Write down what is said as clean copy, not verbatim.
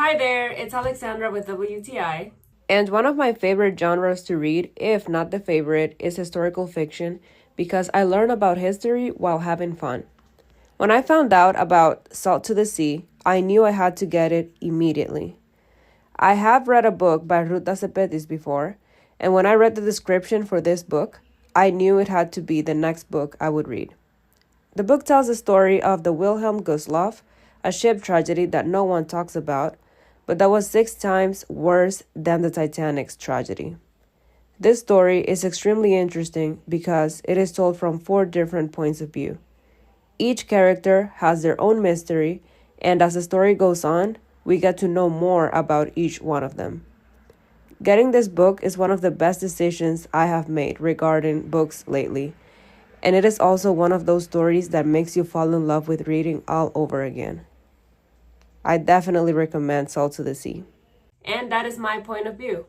Hi there, it's Alexandra with WWII. And one of my favorite genres to read, if not the favorite, is historical fiction because I learn about history while having fun. When I found out about Salt to the Sea, I knew I had to get it immediately. I have read a book by Ruta Sepetys before, and when I read the description for this book, I knew it had to be the next book I would read. The book tells the story of the Wilhelm Gustloff, a ship tragedy that no one talks about, but that was 6 times worse than the Titanic's tragedy. This story is extremely interesting because it is told from 4 different points of view. Each character has their own mystery, and as the story goes on, we get to know more about each one of them. Getting this book is one of the best decisions I have made regarding books lately, and it is also one of those stories that makes you fall in love with reading all over again. I definitely recommend Salt to the Sea. And that is my point of view.